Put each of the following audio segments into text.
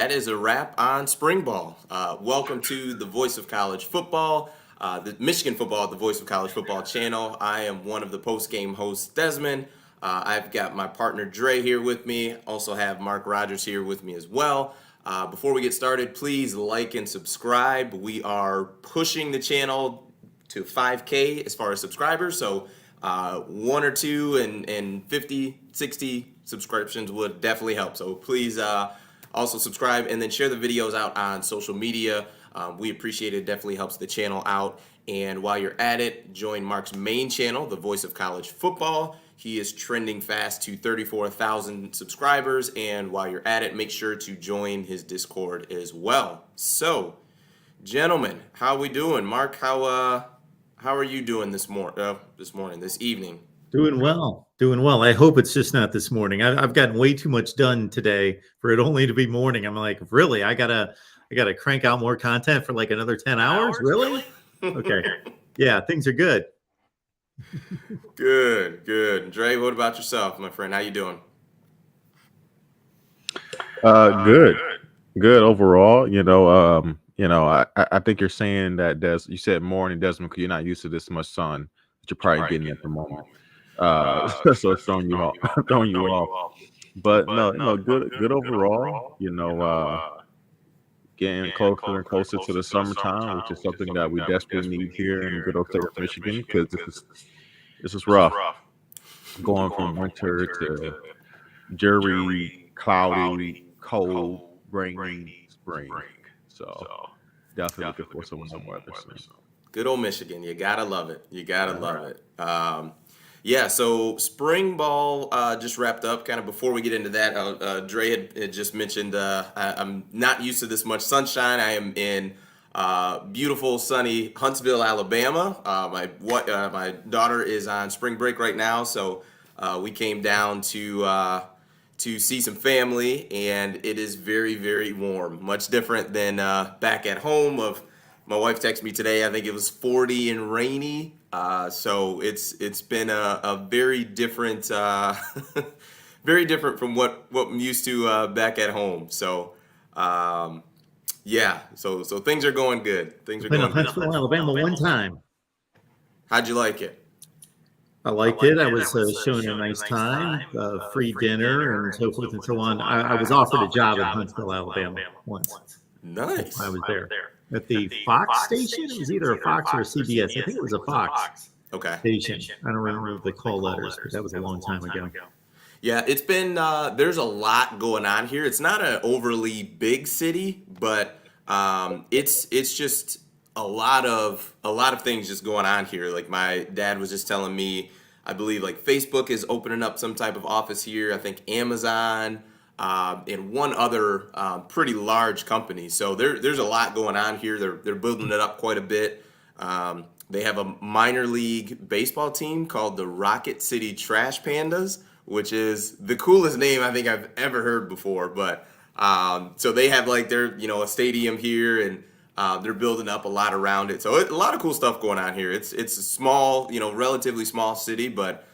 that is a wrap on spring ball. Welcome to the Voice of College Football, the Michigan Football, the Voice of College Football channel. I am one of the post-game hosts, Desmond. I've got my partner Dre here with me. Also have Mark Rogers here with me as well. Before we get started, please like and subscribe. We are pushing the channel to 5K as far as subscribers. So one or two and 50, 60 subscriptions would definitely help. So please also subscribe and then share the videos out on social media. We appreciate it. Definitely helps the channel out. And while you're at it, join Mark's main channel, The Voice of College Football. He is trending fast to 34,000 subscribers. And while you're at it, make sure to join his Discord as well. So, gentlemen, how we doing? Mark, how are you doing this evening? Doing well. I hope it's just not this morning. I've gotten way too much done today for it only to be morning. I'm like, really? I gotta crank out more content for like another 10 hours? Really? Okay. Yeah, things are good. Good. Dre, what about yourself, my friend? How you doing? Good overall. I think you're saying that you said morning, Desmond, because you're not used to this much sun that you're probably getting at the moment. So it's throwing you off. But no, good overall. Getting closer and closer to the summertime, which is something that we desperately need here in the good old state of Michigan, because this is rough. Going from winter to dreary, cloudy, cold, rainy spring. So definitely looking for some warm weather soon. Good old Michigan. You gotta love it. Yeah, so spring ball just wrapped up. Kind of before we get into that, Dre had just mentioned I'm not used to this much sunshine. I am in beautiful, sunny Huntsville, Alabama. My daughter is on spring break right now, so we came down to see some family, and it is very, very warm. Much different than back at home. My wife texted me today. I think it was 40 and rainy. So it's been a very different, very different from what I'm used to back at home. So yeah, so things are going good. Been to Huntsville, Alabama one time. How'd you like it? I liked it. I was showing a nice time, free dinner and so forth and so on. I was offered a job in Huntsville, Alabama once. Nice. I was there. At the Fox station? It was either a Fox or a CBS. I think it was a Fox station. I don't remember the call letters, but that was a long time ago. Yeah, it's been there's a lot going on here. It's not an overly big city, but it's just a lot of things just going on here. Like my dad was just telling me, I believe like Facebook is opening up some type of office here. I think Amazon. And one other pretty large company. So there's a lot going on here. They're building it up quite a bit. They have a minor league baseball team called the Rocket City Trash Pandas, which is the coolest name I think I've ever heard before. But so they have like their a stadium here, and they're building up a lot around it. So a lot of cool stuff going on here. It's a small, relatively small city, but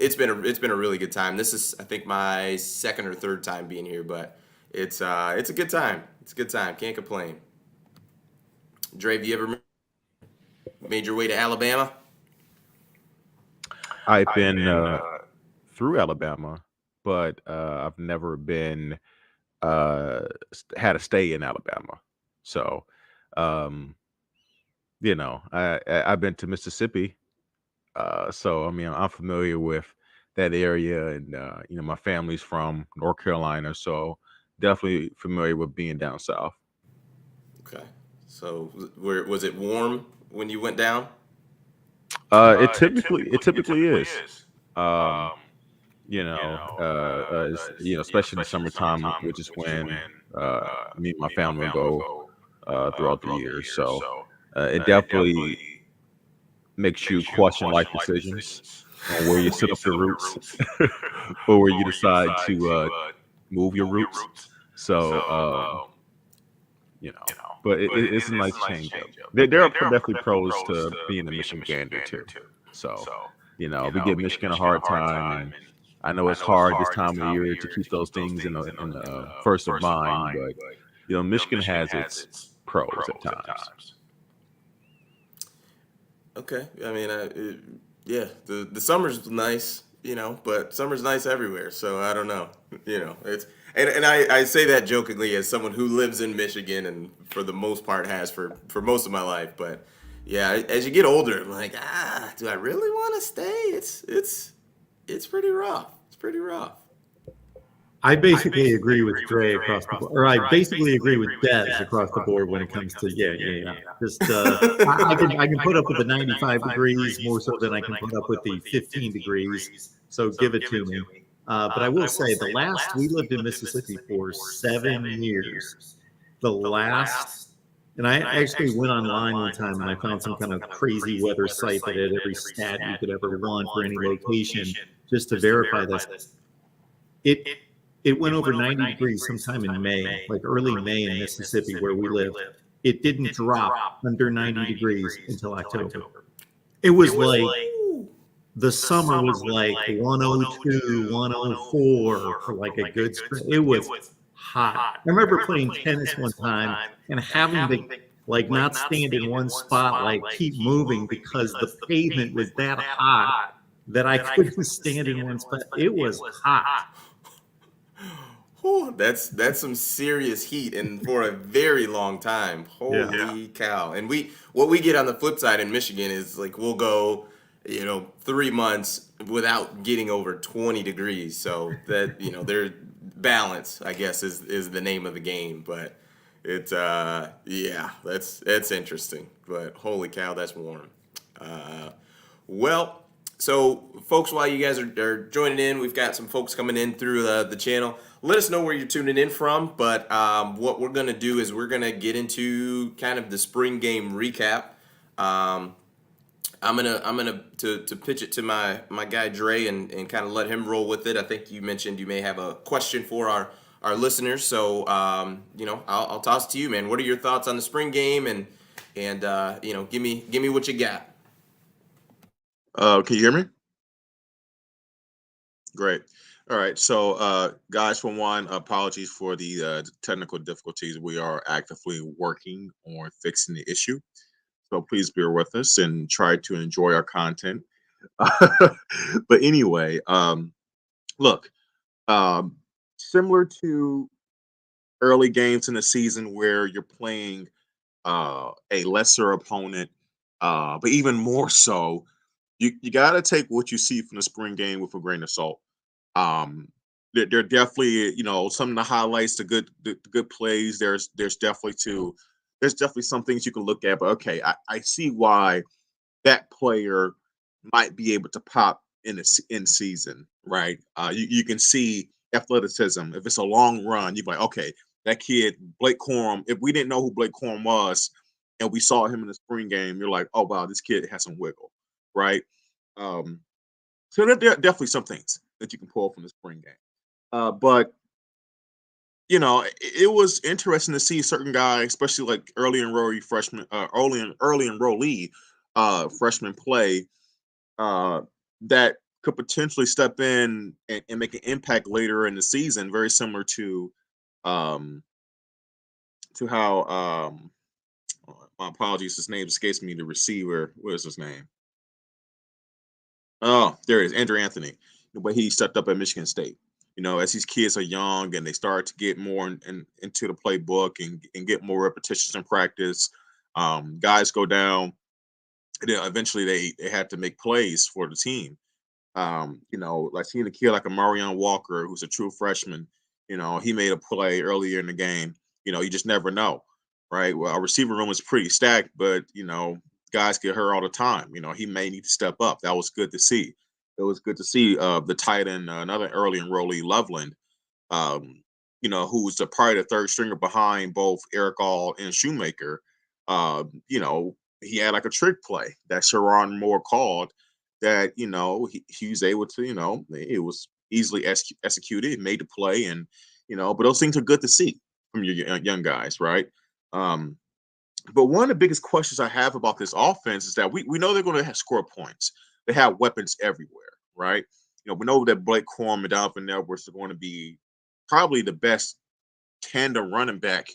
it's been a really good time. This is, I think, my second or third time being here, but it's a good time. It's a good time. Can't complain. Dre, have you ever made your way to Alabama? I've been through Alabama, but I've never been had a stay in Alabama. So, I've been to Mississippi. So, I mean, I'm familiar with that area, and, my family's from North Carolina, so definitely familiar with being down south. Okay. So, was it warm when you went down? It typically is. Especially in the summertime, which is when me and my family go throughout the year. So, it definitely makes you question life decisions on where you set up your roots or where you decide to move your roots. So, but it's a nice change up. There are definitely pros to being a Michigander too. So, we give Michigan a hard time, and I know it's hard this time of year to keep those things in the first of mind, but Michigan has its pros at times. Okay, I mean, yeah, the summer's nice, but summer's nice everywhere. So I don't know, it's and I say that jokingly as someone who lives in Michigan and for the most part has for most of my life. But yeah, as you get older, I'm like, do I really want to stay? It's pretty rough. It's pretty rough. I basically agree with Dre across the board, or I basically agree with Dez across the board when it comes to yeah. Just I can put up with the 95 degrees more so than I can put up with the 15 degrees. So give it to me. But I will say we lived in Mississippi for 7 years. The last, and I actually went online one time and I found some kind of crazy weather site that had every stat you could ever want for any location just to verify this. It went over 90 degrees sometime in May, like early May in Mississippi where we live. It didn't drop under 90 degrees until October. It was like the summer was like 102, 104 for like a good stretch. It was hot. I remember playing tennis one time and having to like not stand in one spot, like keep moving because the pavement was that hot that I couldn't stand in one spot. It was hot. Whew, that's some serious heat and for a very long time. Holy cow. And what we get on the flip side in Michigan is like we'll go, 3 months without getting over 20 degrees. So that, their balance, I guess, is the name of the game. But it's that's interesting. But holy cow, that's warm. Well, so folks, while you guys are joining in, we've got some folks coming in through the channel. Let us know where you're tuning in from. But what we're gonna do is we're gonna get into kind of the spring game recap. I'm gonna to pitch it to my guy Dre and kind of let him roll with it. I think you mentioned you may have a question for our listeners, so I'll toss it to you, man. What are your thoughts on the spring game and give me what you got. Can you hear me? Great. All right. So, guys, for one, apologies for the technical difficulties. We are actively working on fixing the issue. So please bear with us and try to enjoy our content. But anyway, look, similar to early games in the season where you're playing a lesser opponent, but even more so, you got to take what you see from the spring game with a grain of salt. There definitely, some of the highlights, the good plays. There's definitely some things you can look at. But okay, I see why that player might be able to pop in season, right? You can see athleticism. If it's a long run, you're like, okay, that kid Blake Corum. If we didn't know who Blake Corum was, and we saw him in the spring game, you're like, oh wow, this kid has some wiggle, right? So there are definitely some things that you can pull from the spring game. But it was interesting to see certain guys, especially like early enrollee freshman play that could potentially step in and make an impact later in the season, very similar to how my apologies, his name escapes me, the receiver. What is his name? Oh, there it is, Andrew Anthony. But he stepped up at Michigan State. As these kids are young and they start to get more into the playbook and get more repetitions in practice, guys go down. And then eventually they had to make plays for the team. Like seeing a kid like a Marion Walker, who's a true freshman, he made a play earlier in the game. You just never know, right? Well, our receiver room is pretty stacked, but guys get hurt all the time. He may need to step up. That was good to see. It was good to see the tight end, another early enrollee, Loveland, who's probably the third stringer behind both Eric All and Shoemaker. He had like a trick play that Sharon Moore called that, he was able to, it was easily executed, made the play. And, but those things are good to see from your young guys, right? But one of the biggest questions I have about this offense is that we know they're going to score points. They have weapons everywhere, right? we know that Blake Corum and Donovan Edwards are going to be probably the best tandem running back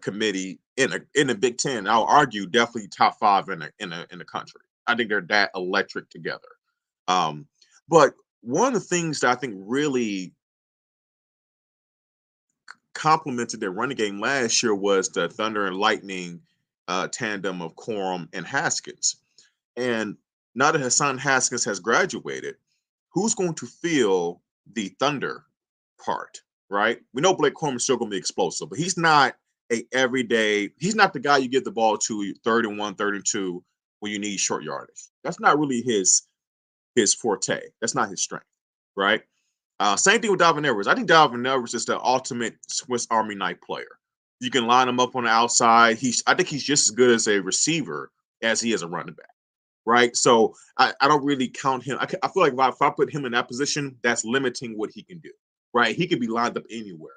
committee in the Big Ten. I'll argue definitely top 5 in the country. I think they're that electric together. But one of the things that I think really complemented their running game last year was the Thunder and Lightning tandem of Corum and Haskins. And now that Hassan Haskins has graduated, who's going to fill the Thunder part, right? We know Blake Corum is still going to be explosive, but he's not he's not the guy you give the ball to 3rd and 1, 3rd and 2 when you need short yardage. That's not really his forte. That's not his strength, right? Same thing with Donovan Edwards. I think Donovan Edwards is the ultimate Swiss Army knife player. You can line him up on the outside. I think he's just as good as a receiver as he is a running back, right? So I don't really count him. I feel like if I put him in that position, that's limiting what he can do, right? He can be lined up anywhere.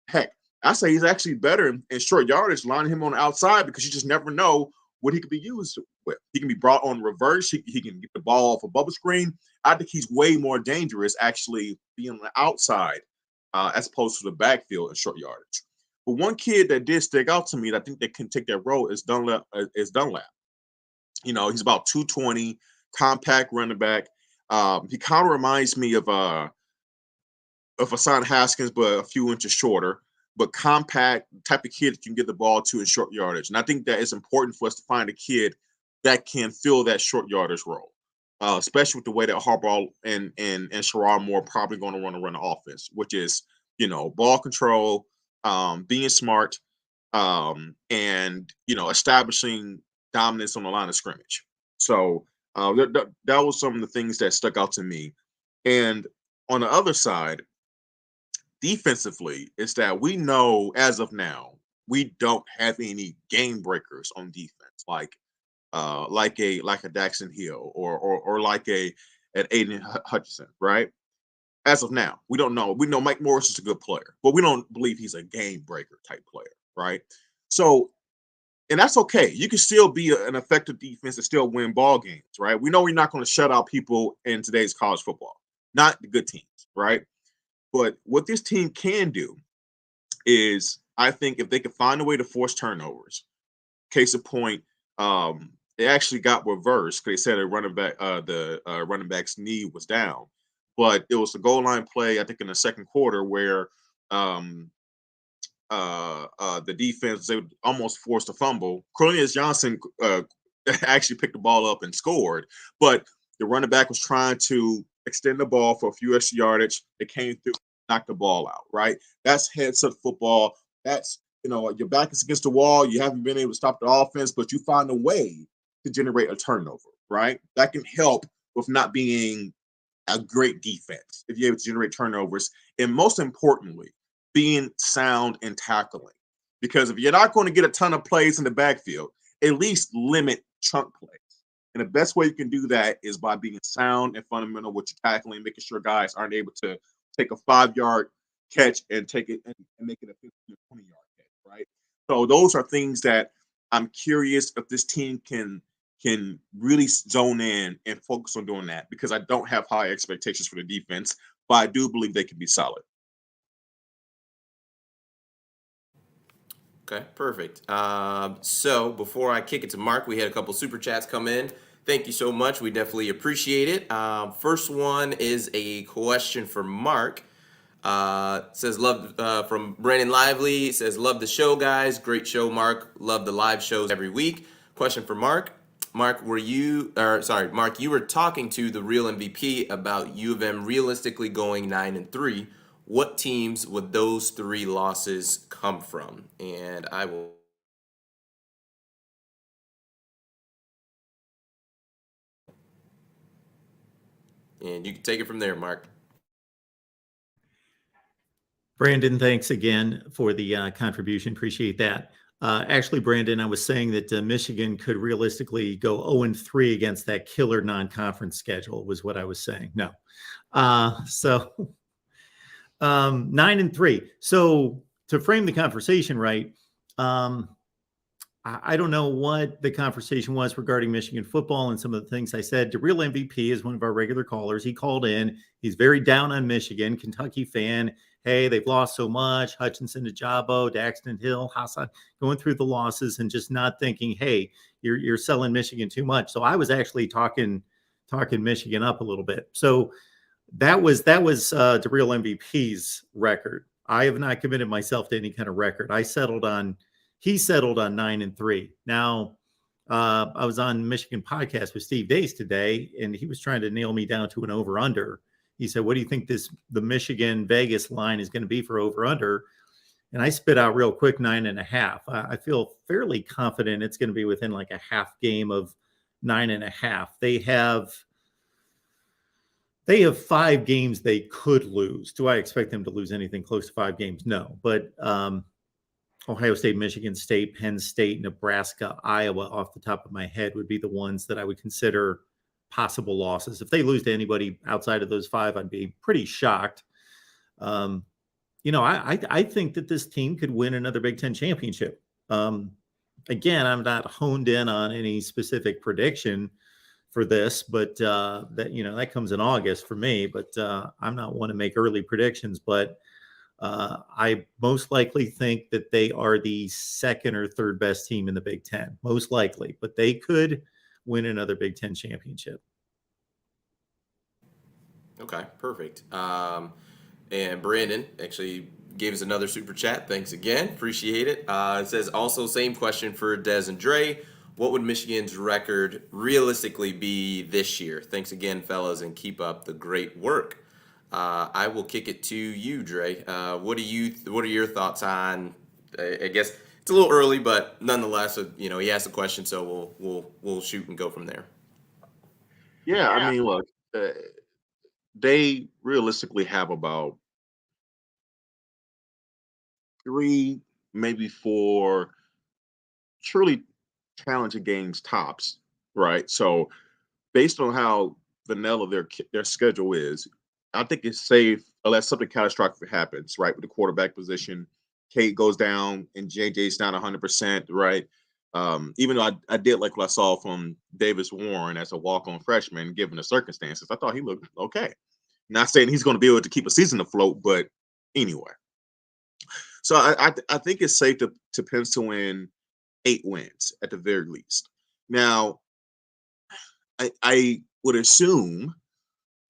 Heck, I say he's actually better in short yardage, lining him on the outside, because you just never know what he could be used with. He can be brought on reverse. He can get the ball off a bubble screen. I think he's way more dangerous actually being on the outside as opposed to the backfield in short yardage. But one kid that did stick out to me that I think that can take that role is Dunlap. He's about 220, compact running back. He kind of reminds me of Hassan Haskins, but a few inches shorter, but compact type of kid that you can get the ball to in short yardage. And I think that it's important for us to find a kid that can fill that short yardage role, especially with the way that Harbaugh and Sherrod Moore are probably going to run the offense, which is, ball control, being smart, and, establishing dominance on the line of scrimmage. So that was some of the things that stuck out to me. And on the other side, defensively, is that we know as of now we don't have any game breakers on defense, like a Daxton Hill or like an Aiden Hutchinson, right? As of now, we don't know. We know Mike Morris is a good player, but we don't believe he's a game breaker type player, right? So, and that's okay. You can still be an effective defense and still win ball games, right? We know we're not going to shut out people in today's college football, not the good teams, right? But what this team can do is, I think, if they can find a way to force turnovers. Case in point, it actually got reversed because they said the running back's knee was down, but it was a goal line play, I think, in the second quarter where the defense, they almost forced a fumble. Cornelius Johnson actually picked the ball up and scored, but the running back was trying to extend the ball for a few extra yardage. It came through, knocked the ball out, right? That's headset football. That's, your back is against the wall. You haven't been able to stop the offense, but you find a way to generate a turnover, right? That can help with not being a great defense if you're able to generate turnovers. And most importantly, being sound in tackling. Because if you're not going to get a ton of plays in the backfield, at least limit chunk plays. And the best way you can do that is by being sound and fundamental with your tackling, making sure guys aren't able to take a 5-yard catch and take it and make it a 15 or 20-yard catch, right? So those are things that I'm curious if this team can really zone in and focus on doing that, because I don't have high expectations for the defense, but I do believe they can be solid. Okay, perfect. So before I kick it to Mark, we had a couple super chats come in. Thank you so much. We definitely appreciate it. First one is a question for Mark. Says love from Brandon Lively. Says love the show, guys. Great show, Mark. Love the live shows every week. Question for Mark. Mark, Mark, you were talking to the real MVP about U of M realistically going 9-3. What teams would those 3 losses come from? And I will. And you can take it from there, Mark. Brandon, thanks again for the contribution. Appreciate that. Actually, Brandon, I was saying that Michigan could realistically go 0-3 against that killer non-conference schedule, was what I was saying. No. 9-3. So to frame the conversation right, I don't know what the conversation was regarding Michigan football and some of the things I said. The real MVP is one of our regular callers. He called in. He's very down on Michigan, Kentucky fan. Hey, they've lost so much. Hutchinson to Jabo, Daxton Hill, Hassan, going through the losses and just not thinking, hey, you're selling Michigan too much. So I was actually talking Michigan up a little bit. So that was the real MVP's record. I have not committed myself to any kind of record. He settled on 9-3. Now, I was on Michigan podcast with Steve Dace today, and he was trying to nail me down to an over under. He said, what do you think the Michigan Vegas line is going to be for over under? And I spit out real quick 9.5. I feel fairly confident it's going to be within like a half game of 9.5. They have 5 games they could lose. Do I expect them to lose anything close to 5 games? No, but Ohio State, Michigan State, Penn State, Nebraska, Iowa, off the top of my head, would be the ones that I would consider possible losses. If they lose to anybody outside of those 5, I'd be pretty shocked. I think that this team could win another Big Ten championship. Again, I'm not honed in on any specific prediction for this, but that comes in August for me. But I'm not one to make early predictions, but I most likely think that they are the second or third best team in the Big Ten, most likely, but they could win another Big Ten championship. Okay, perfect. And Brandon actually gave us another super chat. Thanks again. Appreciate it. It says also same question for Des and Dre. What would Michigan's record realistically be this year? Thanks again, fellas, and keep up the great work. I will kick it to you, Dre. What are your thoughts on? I guess it's a little early, but nonetheless, he asked the question, so we'll shoot and go from there. Yeah, I mean, look, they realistically have about 3, maybe 4 truly talented games tops, right? So based on how vanilla their schedule is, I think it's safe unless something catastrophic happens, right? With the quarterback position, Kate goes down and JJ's not 100%, right? Even though I did like what I saw from Davis Warren as a walk-on freshman, given the circumstances, I thought he looked okay. Not saying he's going to be able to keep a season afloat, but anyway. So I think it's safe to pencil in 8 wins at the very least. Now, I would assume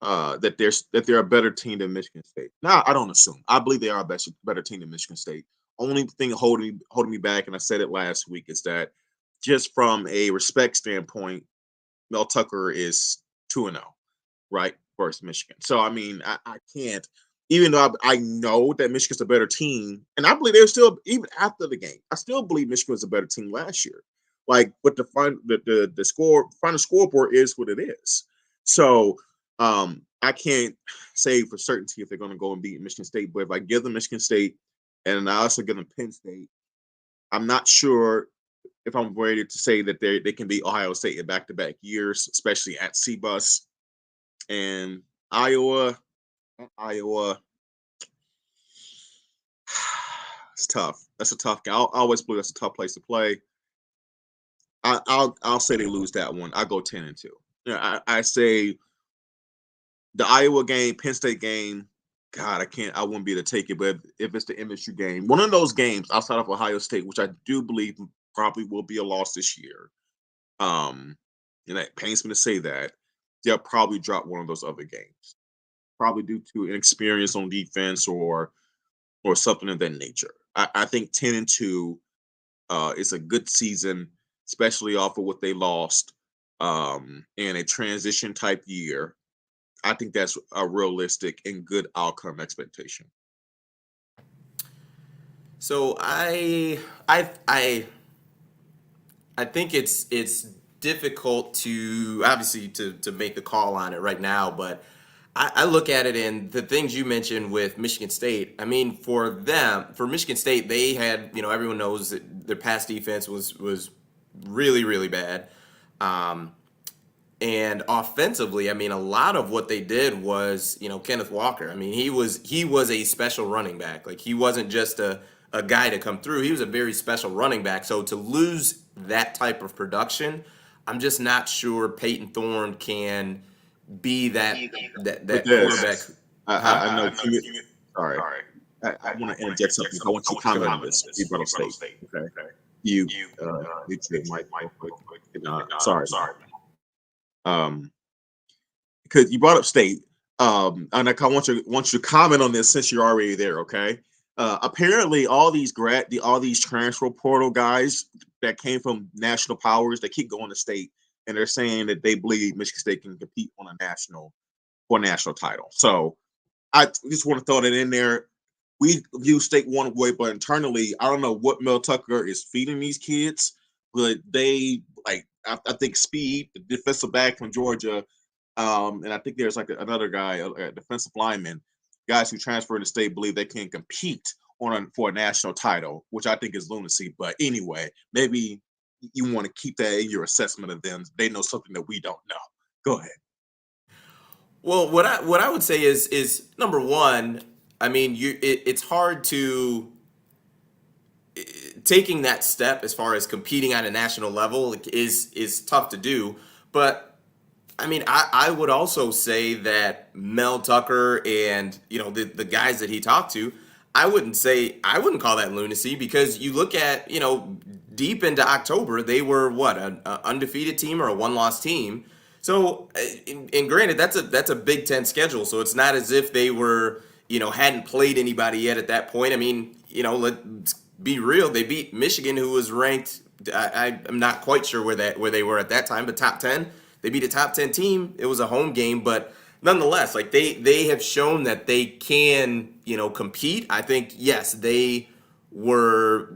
that they're a better team than Michigan State. Now, I don't assume. I believe they are a better team than Michigan State. Only thing holding me back, and I said it last week, is that just from a respect standpoint, Mel Tucker is 2-0, right, versus Michigan. So, I mean, I can't, even though I know that Michigan's a better team, and I believe they're still, even after the game, I still believe Michigan was a better team last year. Like, but the final scoreboard is what it is. So, I can't say for certainty if they're going to go and beat Michigan State, but if I give them Michigan State and I also give them Penn State, I'm not sure if I'm ready to say that they can beat Ohio State in back-to-back years, especially at CBUS. And Iowa, it's tough. That's a tough game. I always believe that's a tough place to play. I'll say they lose that one. I go 10-2. I say the Iowa game, Penn State game, God, I wouldn't be able to take it. But if it's the MSU game, one of those games outside of Ohio State, which I do believe probably will be a loss this year, and that pains me to say that, they'll probably drop one of those other games, probably due to inexperience on defense or something of that nature. I think 10-2 is a good season, especially off of what they lost in a transition type year. I think that's a realistic and good outcome expectation. So I think it's difficult to obviously to make the call on it right now, but I look at it in the things you mentioned with Michigan State. I mean, for Michigan State, they had, everyone knows that their pass defense was really, really bad. And offensively, I mean, a lot of what they did was, Kenneth Walker. I mean, he was a special running back. Like, he wasn't just a a guy to come through. He was a very special running back. So to lose that type of production, I'm just not sure Peyton Thorne can be that quarterback. I know. Sorry, I want to interject something. I want you to comment on this. You brought up State. Okay. You mute your mic real quick. Sorry. Because you brought up State. And I want you to comment on this since you're already there. Okay. Apparently, all these transfer portal guys that came from national powers, they keep going to State, and they're saying that they believe Michigan State can compete on a national title. So I just want to throw that in there. We view State one way, but internally, I don't know what Mel Tucker is feeding these kids, but they I think Speed, the defensive back from Georgia, and I think there's another guy, a defensive lineman, guys who transfer to State believe they can compete for a national title, which I think is lunacy. But anyway, maybe you want to keep that in your assessment of them. They know something that we don't know. Go ahead. Well, what I would say is number one, I mean, it's hard to taking that step as far as competing on a national level is tough to do. But I mean, I would also say that Mel Tucker and the guys that he talked to, I wouldn't call that lunacy, because you look at deep into October, they were an undefeated team or a one-loss team. So, and granted, that's a Big Ten schedule, so it's not as if they were hadn't played anybody yet at that point. I mean, let's be real, they beat Michigan, who was ranked. I'm not quite sure where they were at that time, but top 10. They beat a top 10 team. It was a home game, but nonetheless, they have shown that they can compete. I think yes, they were.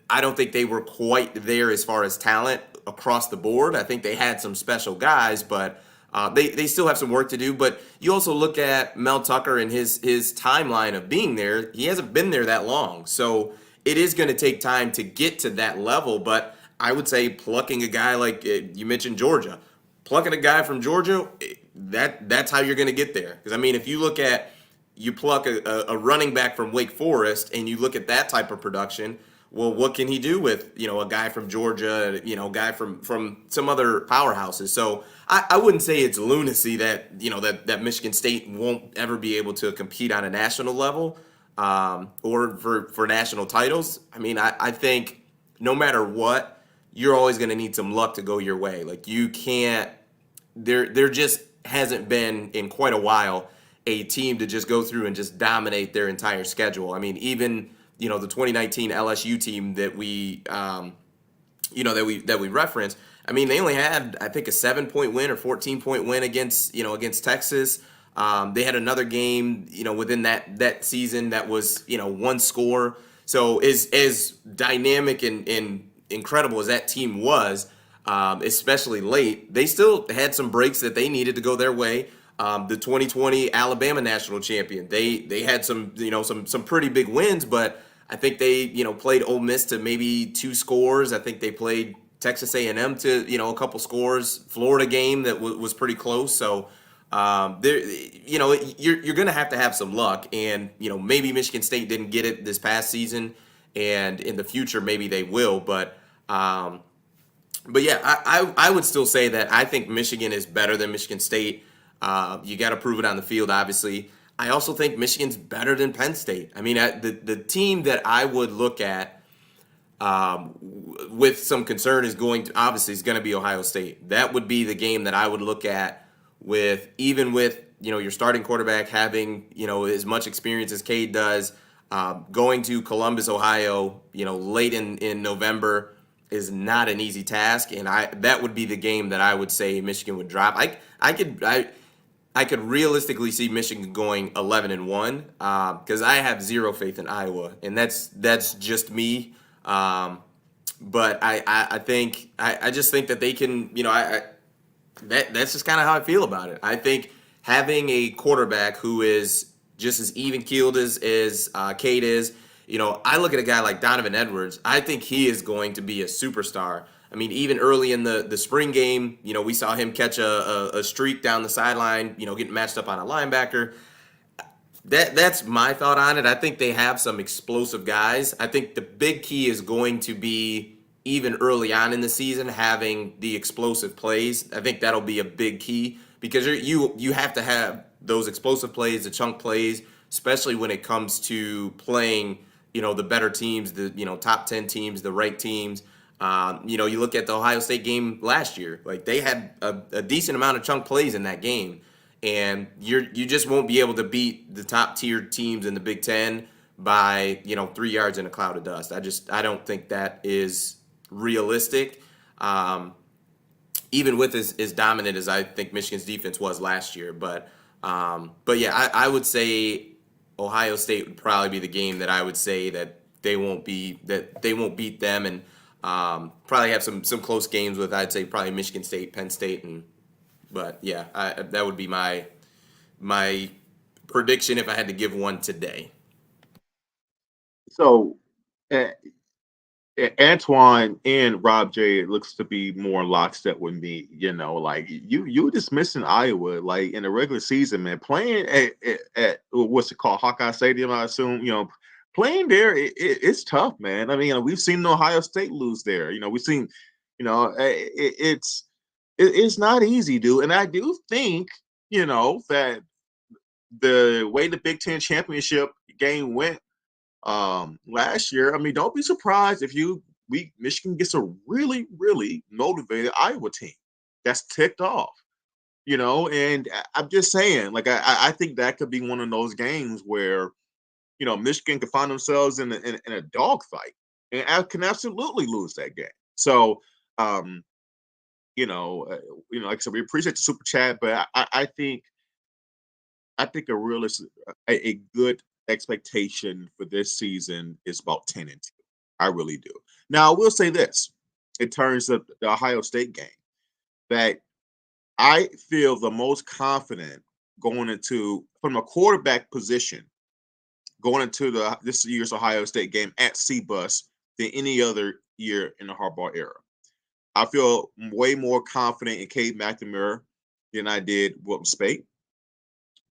I don't think they were quite there as far as talent across the board. I think they had some special guys, but they still have some work to do. But you also look at Mel Tucker and his timeline of being there. He hasn't been there that long, so it is going to take time to get to that level. But I would say plucking a guy like you mentioned Georgia, plucking a guy from Georgia, that's how you're going to get there. Because I mean, if you pluck a running back from Wake Forest and you look at that type of production, well, what can he do with a guy from Georgia, a guy from some other powerhouses? So I wouldn't say it's lunacy that that Michigan State won't ever be able to compete on a national level or for national titles. I mean, I think no matter what, you're always going to need some luck to go your way. Like, you can't. There just hasn't been in quite a while a team to just go through and just dominate their entire schedule. I mean, even the 2019 LSU team that we that we referenced. I mean, they only had, I think, a 7-point win or 14-point win against Texas. They had another game within that season that was one score. So as dynamic and incredible as that team was, especially late, they still had some breaks that they needed to go their way. The 2020 Alabama national champion, they had some some pretty big wins, but I think they played Ole Miss to maybe 2 scores. I think they played Texas A&M to a couple scores. Florida game that was pretty close. So there you're going to have some luck, and maybe Michigan State didn't get it this past season, and in the future maybe they will. But yeah, I would still say that I think Michigan is better than Michigan State. You got to prove it on the field, obviously. I also think Michigan's better than Penn State. I mean, the team that I would look at with some concern is going to be Ohio State. That would be the game that I would look at with your starting quarterback having as much experience as Cade does. Going to Columbus, Ohio, late in November is not an easy task, and that would be the game that I would say Michigan would drop. I could realistically see Michigan going 11-1 because I have zero faith in Iowa, and that's just me. But I just think that they can. That's just kind of how I feel about it. I think having a quarterback who is just as even keeled as Cade is. I look at a guy like Donovan Edwards. I think he is going to be a superstar. I mean, even early in the spring game, we saw him catch a streak down the sideline, getting matched up on a linebacker. That's my thought on it. I think they have some explosive guys. I think the big key is going to be even early on in the season having the explosive plays. I think that'll be a big key because you have to have those explosive plays, the chunk plays, especially when it comes to playing, the better teams, the top 10 teams, the ranked teams. You look at the Ohio State game last year, like they had a decent amount of chunk plays in that game. And you just won't be able to beat the top tier teams in the Big Ten by 3 yards in a cloud of dust. I don't think that is realistic. Even with as dominant as I think Michigan's defense was last year, but yeah, I would say Ohio State would probably be the game that I would say that they won't beat them, and probably have some close games with, I'd say, probably Michigan State, Penn State, but yeah, that would be my prediction if I had to give one today. So, Antoine and Rob J, it looks to be more lockstep with me. Like you were just missing Iowa, like in the regular season, man. Playing at what's it called, Hawkeye Stadium, I assume. Playing there, it's tough, man. I mean, we've seen Ohio State lose there. We've seen, it's not easy, dude. And I do think, that the way the Big Ten championship game went last year, I mean, don't be surprised if Michigan gets a really, really motivated Iowa team that's ticked off, and I'm just saying, like, I think that could be one of those games where, Michigan could find themselves in a dogfight and can absolutely lose that game. So, like I said, we appreciate the super chat, but I think a good expectation for this season is about 10-2. I really do. Now, I will say this in terms of the Ohio State game, that I feel the most confident going into, from a quarterback position, going into this year's Ohio State game at CBUS than any other year in the Harbaugh era. I feel way more confident in Cade McNamara than I did Wilton Speight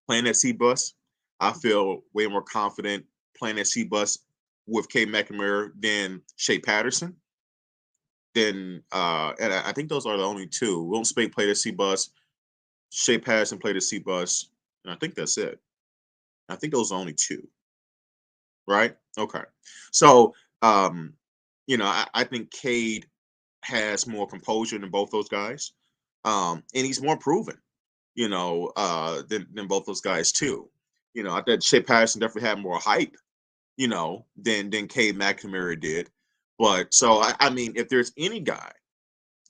playing at CBUS. I feel way more confident playing at CBUS with Cade McNamara than Shea Patterson. And I think those are the only two. Wilton Speight played at CBUS. Shea Patterson played at CBUS. And I think that's it. I think those are only two. Right? Okay. So, I think Cade has more composure than both those guys. And he's more proven, than both those guys too. I thought Shea Patterson definitely had more hype, than Cade McNamara did. But so I mean, if there's any guy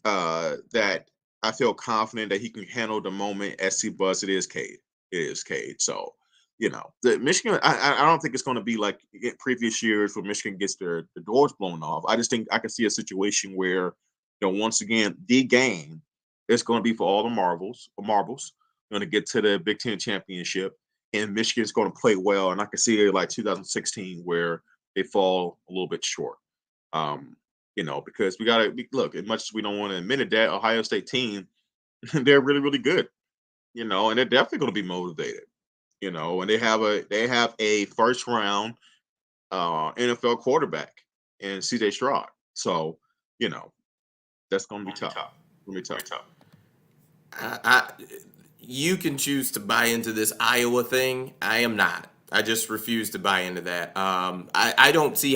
that I feel confident that he can handle the moment at CBUS, it is Cade. It is Cade. So, the Michigan, I don't think it's going to be like in previous years where Michigan gets the doors blown off. I just think I can see a situation where, once again, the game is going to be for all the marbles. Going to get to the Big Ten championship, and Michigan's going to play well. And I can see it like 2016 where they fall a little bit short. Because we got to look, as much as we don't want to admit it, that Ohio State team, they're really, really good, and they're definitely going to be motivated, and they have a first round NFL quarterback in CJ Stroud. So, that's going to be tough. Going to be tough. You can choose to buy into this Iowa thing. I am not. I just refuse to buy into that. I don't see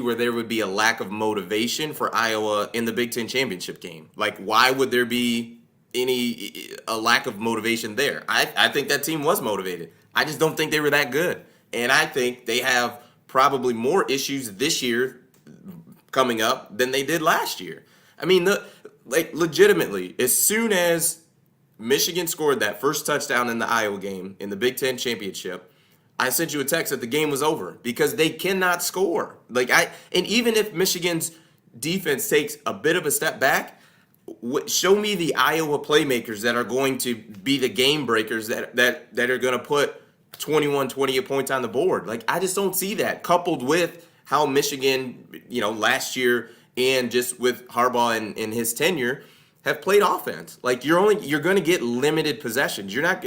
where there would be a lack of motivation for Iowa in the Big Ten championship game. Like, why would there be a lack of motivation there? I think that team was motivated. I just don't think they were that good. And I think they have probably more issues this year coming up than they did last year. I mean, legitimately, as soon as Michigan scored that first touchdown in the Iowa game in the Big Ten championship, I sent you a text that the game was over because they cannot score. And even if Michigan's defense takes a bit of a step back, show me the Iowa playmakers that are going to be the game breakers that are going to put 21, 28 points on the board. I just don't see that, coupled with how Michigan, last year and just with Harbaugh and his tenure, have played offense. Like you're going to get limited possessions. You're not,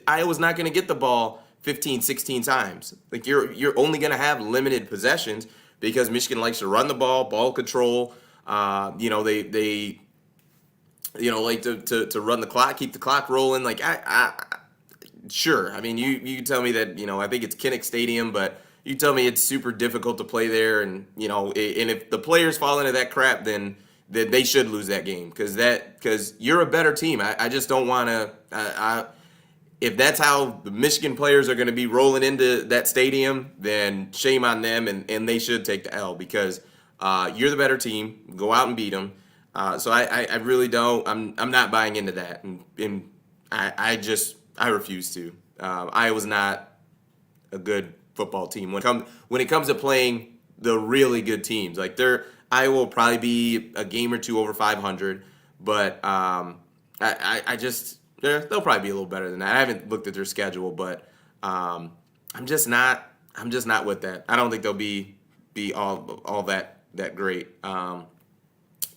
Iowa's not going to get the ball 15, 16 times. Like you're only going to have limited possessions because Michigan likes to run the ball control. They like to run the clock, keep the clock rolling. Like sure. I mean, you tell me that, I think it's Kinnick Stadium, but you tell me it's super difficult to play there, and and if the players fall into that crap, then they should lose that game because you're a better team. I just don't want to. If that's how the Michigan players are going to be rolling into that stadium, then shame on them, and they should take the L because you're the better team. Go out and beat them. So I really don't. I'm not buying into that, and I refuse to. Iowa's not a good football team when it comes to playing the really good teams. Like Iowa will probably be a game or two over 500, but they'll probably be a little better than that. I haven't looked at their schedule, but I'm just not with that. I don't think they'll be all that great.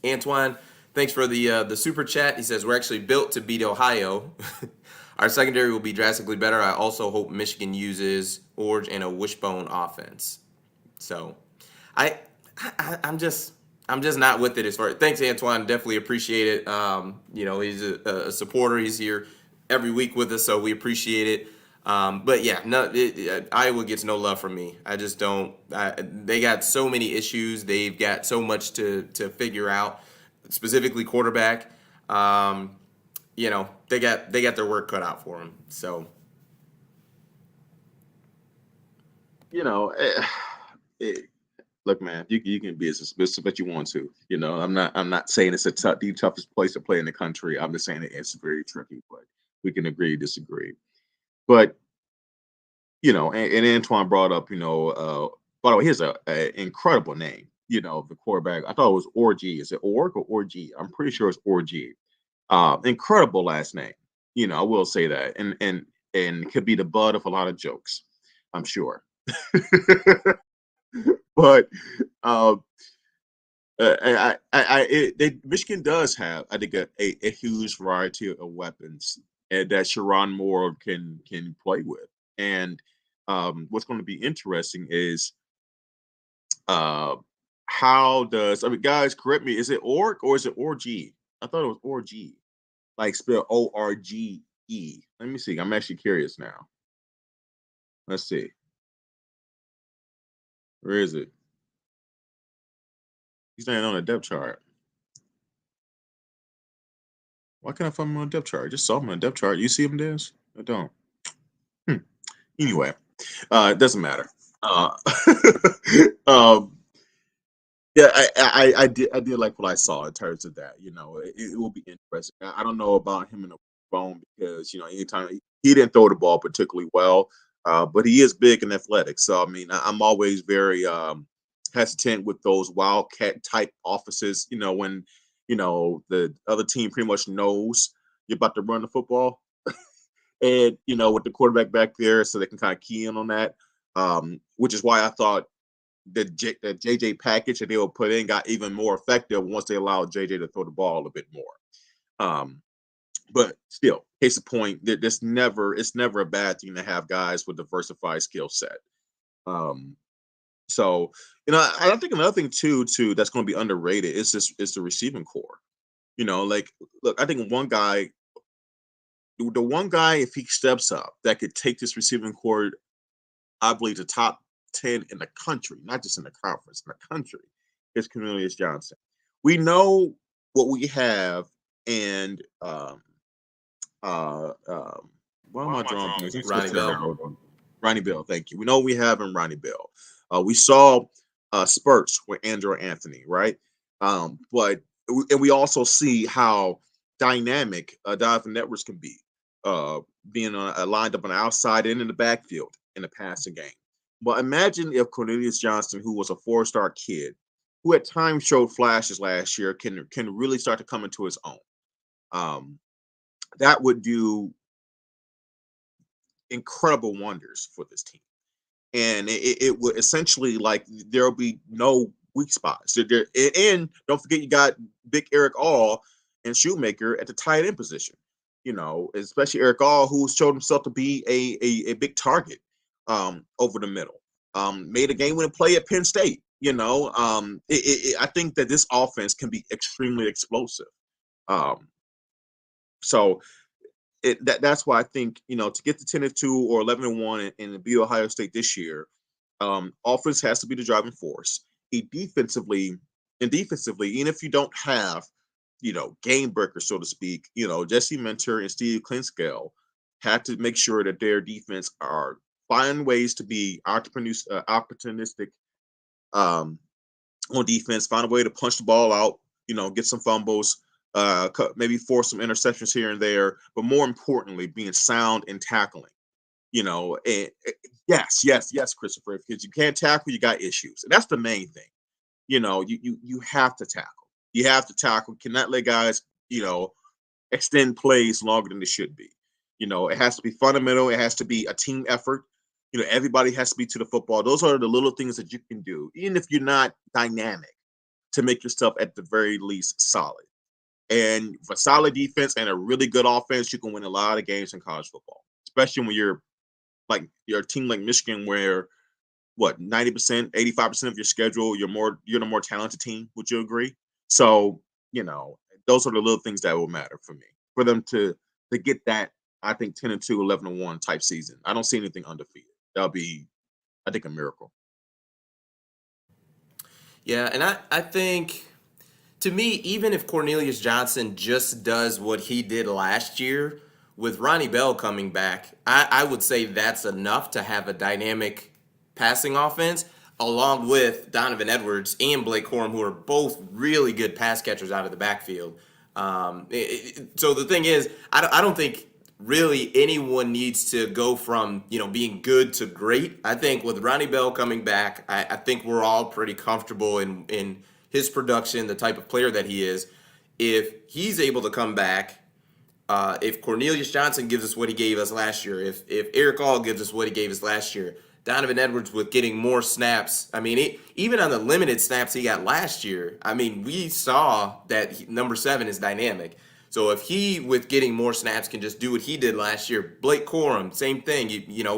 Antoine, thanks for the super chat. He says we're actually built to beat Ohio. Our secondary will be drastically better. I also hope Michigan uses Orge and a wishbone offense. So, I'm just not with it as far. Thanks, Antoine. Definitely appreciate it. He's a supporter. He's here every week with us, so we appreciate it. But yeah, Iowa gets no love from me. I just don't. They got so many issues. They've got so much to figure out, specifically quarterback. They got their work cut out for them. So, look, man, you can be as specific as you want to. I'm not saying it's the toughest place to play in the country. I'm just saying it's very tricky, but we can agree to disagree. But and Antoine brought up, by the way, here's a incredible name. The quarterback. I thought it was Orgy. Is it Org or Orgy? I'm pretty sure it's Orgy. Incredible last name. I will say that, and could be the butt of a lot of jokes, I'm sure. But Michigan does have, I think, a huge variety of weapons and that Sharon Moore can play with. And what's going to be interesting is how does, guys, correct me, is it Org or is it Org? I thought it was Org, like spell Orge. Let me see. I'm actually curious now. Let's see. Where is it? He's not on a depth chart. Why can't I find him on a depth chart? I just saw him on a depth chart. You see him, Des? I don't. Anyway, it doesn't matter. Yeah, I did like what I saw in terms of that. It will be interesting. I don't know about him in the bone because anytime he didn't throw the ball particularly well, but he is big and athletic. So I mean, I'm always very hesitant with those wildcat type offices. When the other team pretty much knows you're about to run the football, and with the quarterback back there, so they can kind of key in on that. Which is why I thought the JJ package that they will put in got even more effective once they allowed JJ to throw the ball a bit more. But still, case in point, it's never a bad thing to have guys with diversified skill set. So I think another thing too that's going to be underrated is the receiving core. Look, I think the one guy, if he steps up, that could take this receiving core, I believe, the top 10 in the country, not just in the conference, in the country, is Cornelius Johnson. We know what we have, and why am I drawing blanks? Ronnie Bell. Ronnie Bell, thank you. We know what we have in Ronnie Bell. We saw spurts with Andrew Anthony, right? But we also see how dynamic Donovan Edwards can be, being lined up on the outside and in the backfield in the passing game. But imagine if Cornelius Johnson, who was a four-star kid, who at times showed flashes last year, can really start to come into his own. That would do incredible wonders for this team. And it would essentially, like, there'll be no weak spots. And don't forget, you got Big Eric All, and Shoemaker at the tight end position. Especially Eric All, who showed himself to be a big target over the middle. Made a game-winning play at Penn State. I think that this offense can be extremely explosive. So that's why I think to get to 10-2 or 11-1 and beat Ohio State this year, offense has to be the driving force. Defensively, even if you don't have game breakers, so to speak, Jesse Mentor and Steve Klinscale had to make sure that their defense are find ways to be opportunistic on defense, find a way to punch the ball out, get some fumbles, maybe force some interceptions here and there, but more importantly, being sound in tackling. And yes, Christopher, because you can't tackle, you got issues, and that's the main thing. You have to tackle. You have to tackle. Cannot let guys, extend plays longer than they should be. It has to be fundamental. It has to be a team effort. Everybody has to be to the football. Those are the little things that you can do, even if you're not dynamic, to make yourself at the very least solid. And for solid defense and a really good offense, you can win a lot of games in college football, especially when you're a team like Michigan, where 90%, 85% of your schedule, you're the more talented team. Would you agree? So, those are the little things that will matter for me, for them to get that, I think, 10-2, 11-1 type season. I don't see anything undefeated. That'll be, I think, a miracle. Yeah, and I think, to me, even if Cornelius Johnson just does what he did last year, with Ronnie Bell coming back, I would say that's enough to have a dynamic passing offense, along with Donovan Edwards and Blake Corum, who are both really good pass catchers out of the backfield. So the thing is, I don't think really anyone needs to go from being good to great. I think with Ronnie Bell coming back, I think we're all pretty comfortable in his production, the type of player that he is. If he's able to come back, if Cornelius Johnson gives us what he gave us last year, if Eric All gives us what he gave us last year, Donovan Edwards with getting more snaps. I mean, even on the limited snaps he got last year, I mean, we saw that number 7 is dynamic. So if he, with getting more snaps, can just do what he did last year, Blake Corum, same thing.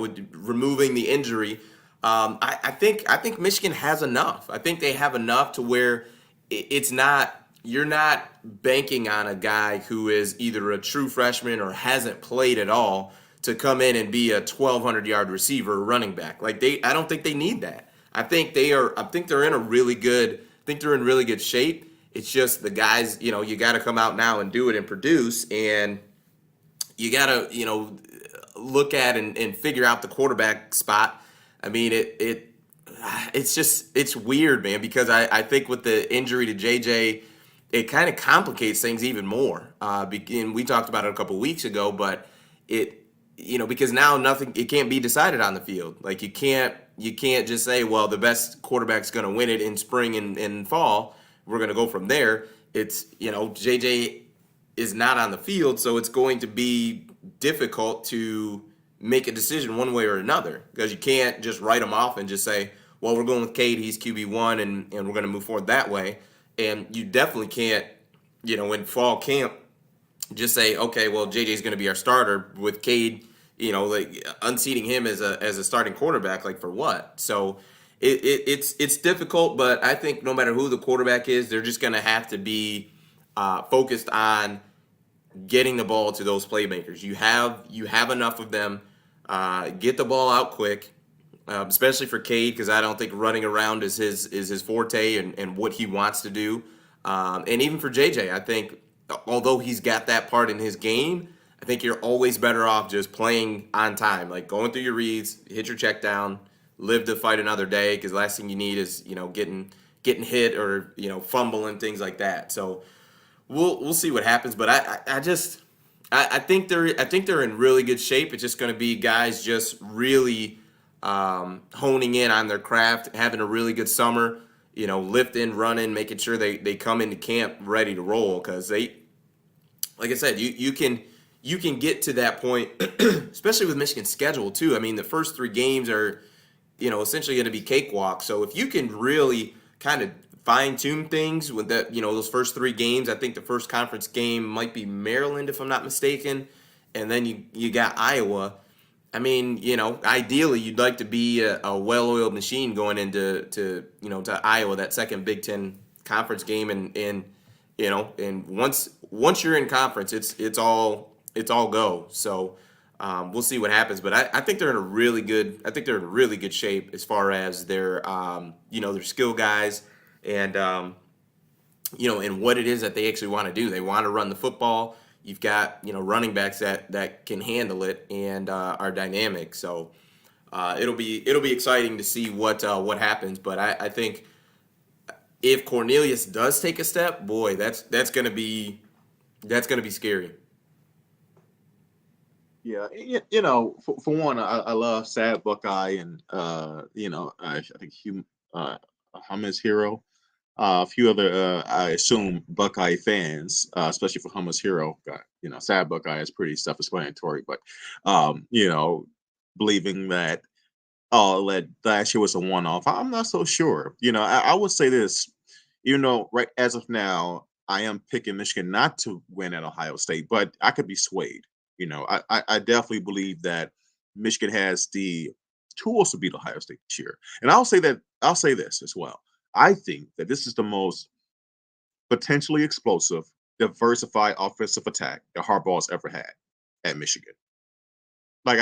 With removing the injury, I think Michigan has enough. I think they have enough to where it's not. You're not banking on a guy who is either a true freshman or hasn't played at all to come in and be a 1,200-yard receiver or running back. I don't think they need that. I think they're in really good shape. It's just the guys, you got to come out now and do it and produce, and you got to, look at and figure out the quarterback spot. I mean, it's weird, man, because I think with the injury to JJ, it kind of complicates things even more. And we talked about it a couple weeks ago, but because now it can't be decided on the field. Like you can't just say, well, the best quarterback's going to win it in spring and fall. We're going to go from there. It's, JJ is not on the field, so it's going to be difficult to make a decision one way or another, because you can't just write him off and just say, well, we're going with Cade, he's QB1, and we're going to move forward that way. And you definitely can't, in fall camp, just say, okay, well, JJ's going to be our starter with Cade, unseating him as a starting quarterback, for what? So it's difficult, but I think no matter who the quarterback is, they're just going to have to be focused on getting the ball to those playmakers. You have enough of them. Get the ball out quick. Especially for Cade, because I don't think running around is his forte and what he wants to do. And even for JJ, I think, although he's got that part in his game, I think you're always better off just playing on time, going through your reads, hit your check down, live to fight another day, because the last thing you need is getting hit or fumbling, things like that. So we'll see what happens, but I think they're in really good shape. It's just going to be guys just really honing in on their craft, having a really good summer, lifting, running, making sure they come into camp ready to roll, because they, like I said, you can get to that point, especially with Michigan's schedule too. I mean, the first 3 games are, essentially going to be cakewalk. So if you can really kind of fine tune things with that, those first 3 games. I think the first conference game might be Maryland, if I'm not mistaken. And then you got Iowa. I mean, ideally you'd like to be a well-oiled machine going into to Iowa, that second Big Ten conference game, and once you're in conference, it's all go. So we'll see what happens, but I think they're in a really good. I think they're in really good shape as far as their skill guys, and and what it is that they actually want to do. They want to run the football. You've got running backs that can handle it and are dynamic. So it'll be exciting to see what happens. But I think if Cornelius does take a step, boy, that's gonna be scary. Yeah, for one, I love Sad Buckeye and I think Hummus Hero, a few other I assume Buckeye fans, especially for Hummus Hero. Sad Buckeye is pretty self-explanatory, but believing that last year was a one-off, I'm not so sure. I would say this, right as of now, I am picking Michigan not to win at Ohio State, but I could be swayed. I definitely believe that Michigan has the tools to beat Ohio State this year. And I'll say this as well. I think that this is the most potentially explosive, diversified offensive attack that Harbaugh's ever had at Michigan. Like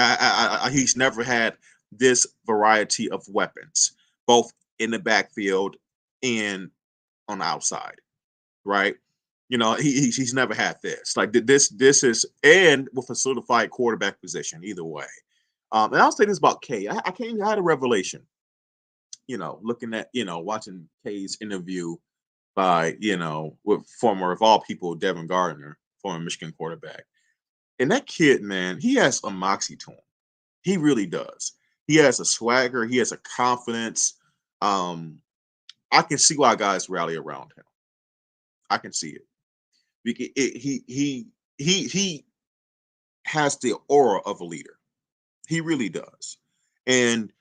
he's never had this variety of weapons, both in the backfield and on the outside, right? He's never had this. Like this is, and with a solidified quarterback position either way. And I'll say this about Kay. I had a revelation. Looking at watching Kay's interview by with former of all people Devin Gardner, former Michigan quarterback, and that kid, man, he has a moxie to him. He really does. He has a swagger. He has a confidence. I can see why guys rally around him. I can see it. Because he has the aura of a leader. He really does. And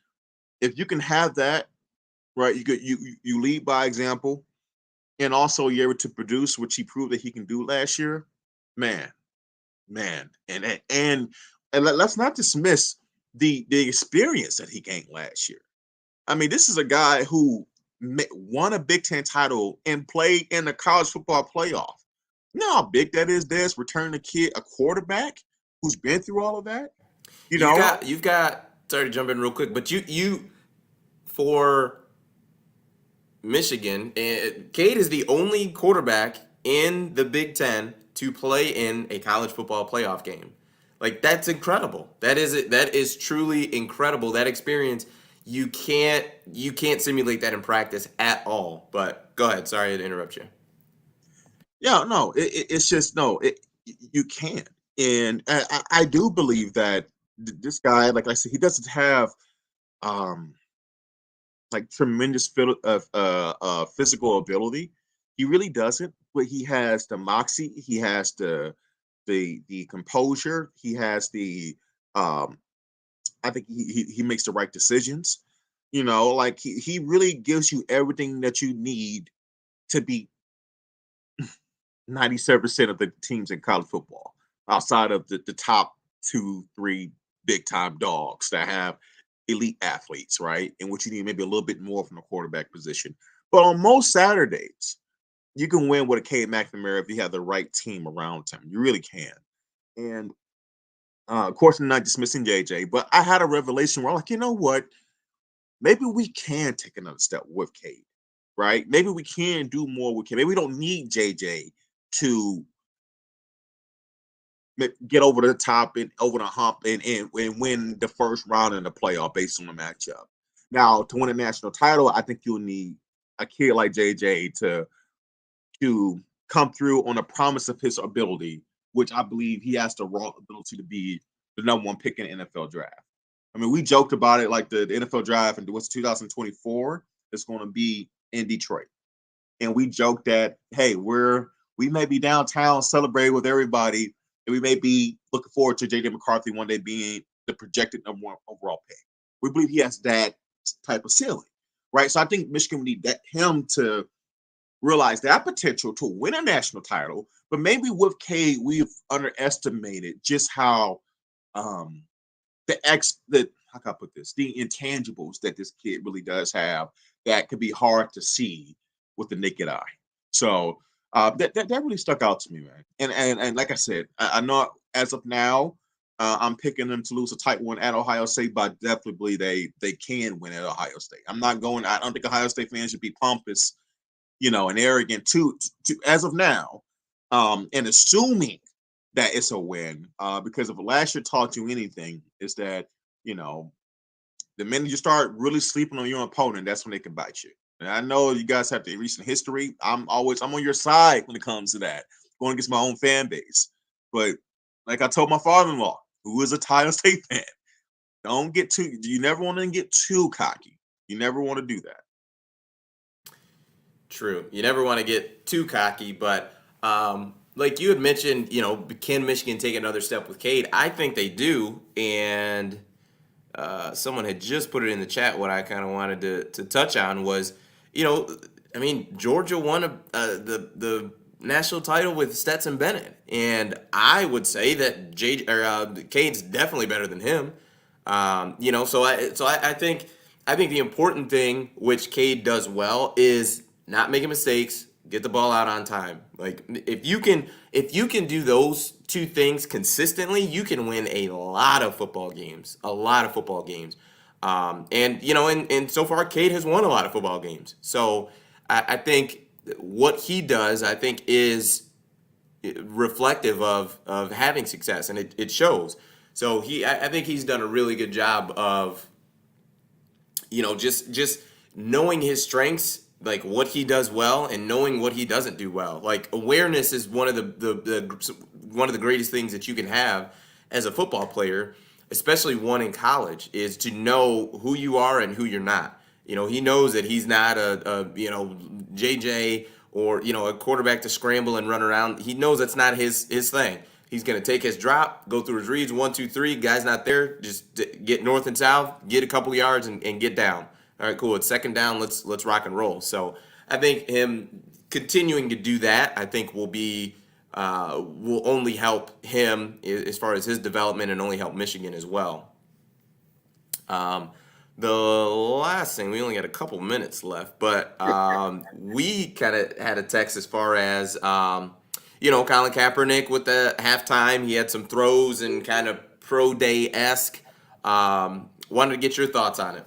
if you can have that, right, you lead by example, and also you're able to produce, which he proved that he can do last year, man. And let's not dismiss the experience that he gained last year. I mean, this is a guy who won a Big Ten title and played in the college football playoff. You know how big that is, Des, returning a quarterback who's been through all of that? You've got sorry to jump in real quick, but you for Michigan, Cade is the only quarterback in the Big Ten to play in a college football playoff game. Like, that's incredible. That is truly incredible. That experience, you can't simulate that in practice at all. But go ahead. Sorry to interrupt you. Yeah, no, it's just no, you can't. And I do believe that this guy, like I said, he doesn't have like tremendous physical ability. He really doesn't, but he has the moxie. He has the composure. He has the I think he makes the right decisions. Like he really gives you everything that you need to beat 97% of the teams in college football, outside of the top 2-3 big time dogs that have elite athletes, right? In which you need maybe a little bit more from the quarterback position. But on most Saturdays, you can win with a Cade McNamara if you have the right team around him. You really can. And of course, I'm not dismissing JJ, but I had a revelation where I'm like, you know what? Maybe we can take another step with Cade, right? Maybe we can do more with Cade. Maybe we don't need JJ to get over the top and over the hump and win the first round in the playoff based on the matchup. Now, to win a national title, I think you'll need a kid like JJ to come through on the promise of his ability, which I believe he has the raw ability to be the number one pick in the NFL draft. I mean, we joked about it like the NFL draft and what's 2024 is going to be in Detroit. And we joked that, hey, we may be downtown celebrating with everybody, and we may be looking forward to J.J. McCarthy one day being the projected number one overall pick. We believe he has that type of ceiling, right? So I think Michigan would need him to realize that potential to win a national title. But maybe with Cade, we've underestimated just how how can I put this? The intangibles that this kid really does have that could be hard to see with the naked eye. So that really stuck out to me, man. And like I said, I know as of now, I'm picking them to lose a tight one at Ohio State, but I definitely believe they can win at Ohio State. I don't think Ohio State fans should be pompous, and arrogant to as of now, and assuming that it's a win. Because if last year taught you anything, is that the minute you start really sleeping on your opponent, that's when they can bite you. And I know you guys have the recent history. I'm on your side when it comes to that, going against my own fan base. But like I told my father-in-law, who is a Ohio State fan, you never want to get too cocky. You never want to do that. True. You never want to get too cocky, but like you had mentioned, can Michigan take another step with Cade? I think they do, and someone had just put it in the chat. What I kind of wanted to touch on was, Georgia won the national title with Stetson Bennett, and I would say that Cade's definitely better than him. So I think the important thing which Cade does well is not making mistakes, get the ball out on time. Like if you can do those two things consistently, you can win a lot of football games. And so far Cade has won a lot of football games. So I think what he does, I think, is reflective of having success, and it shows. So I think he's done a really good job of just knowing his strengths, like what he does well, and knowing what he doesn't do well. Like awareness is one of the greatest things that you can have as a football player, especially one in college, is to know who you are and who you're not. He knows that he's not a JJ or a quarterback to scramble and run around. He knows that's not his thing. He's going to take his drop, go through his reads, 1, 2, 3. Guy's not there. Just get north and south, get a couple yards, and get down. All right, cool. It's second down. Let's rock and roll. So I think him continuing to do that, I think will only help him as far as his development, and only help Michigan as well. The last thing, we only got a couple minutes left, but we kind of had a text as far as Colin Kaepernick with the halftime. He had some throws and kind of pro day-esque. Wanted to get your thoughts on it.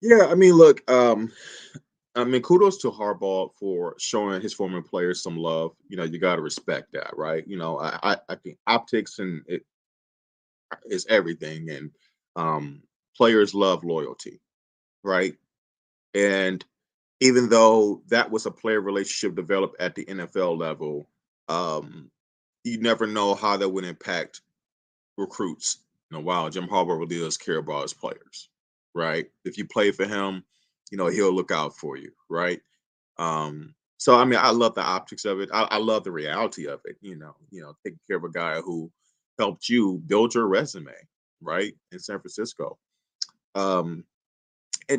Yeah, look, kudos to Harbaugh for showing his former players some love. You got to respect that, right? I think optics and it is everything, and players love loyalty, right? And even though that was a player relationship developed at the NFL level, you never know how that would impact recruits. Wow, Jim Harbaugh really does care about his players, right? If you play for him, he'll look out for you, right? So I love the optics of it. I love the reality of it. Taking care of a guy who helped you build your resume, right, in San Francisco. In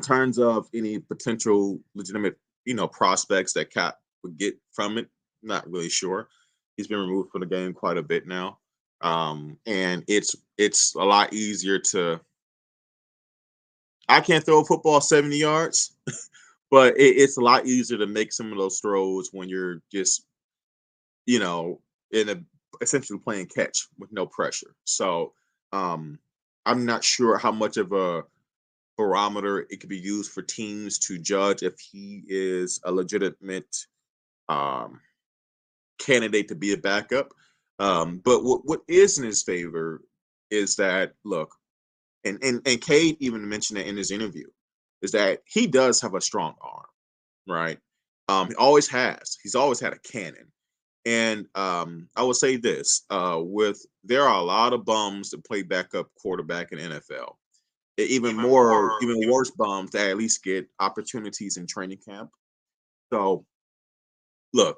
terms of any potential legitimate, prospects that Cap would get from it, not really sure. He's been removed from the game quite a bit now. And it's a lot easier I can't throw a football 70 yards, but it's a lot easier to make some of those throws when you're just, essentially playing catch with no pressure. So I'm not sure how much of a barometer it could be used for teams to judge if he is a legitimate candidate to be a backup. But what is in his favor is that, look, and Cade even mentioned it in his interview, is that he does have a strong arm, right? He always has. He's always had a cannon. And I will say this, there are a lot of bums that play backup quarterback in NFL. Even worse bums that at least get opportunities in training camp. So, look,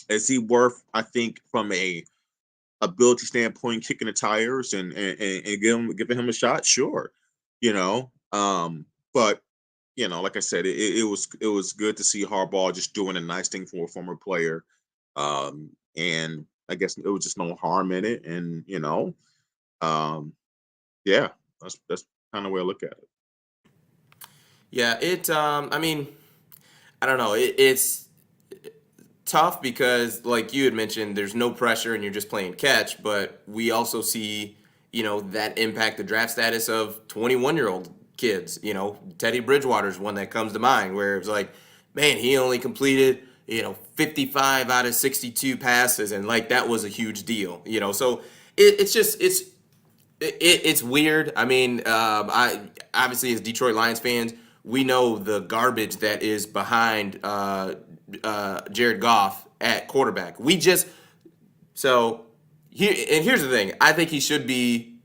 is he worth, I think, from a ability standpoint, kicking the tires and giving him a shot? Sure. But like I said, it was good to see Harbaugh just doing a nice thing for a former player, and I guess it was just no harm in it, and um, yeah, that's kind of way I look at it. Yeah, I mean, I don't know. It's tough because, like you had mentioned, there's no pressure and you're just playing catch. But we also see, that impact the draft status of 21-year-old kids. Teddy Bridgewater's one that comes to mind, where it's like, man, he only completed 55 out of 62 passes, and like that was a huge deal. So it's just it's weird. I mean, I obviously as Detroit Lions fans, we know the garbage that is behind Jared Goff at quarterback. So here's the thing. I think he should be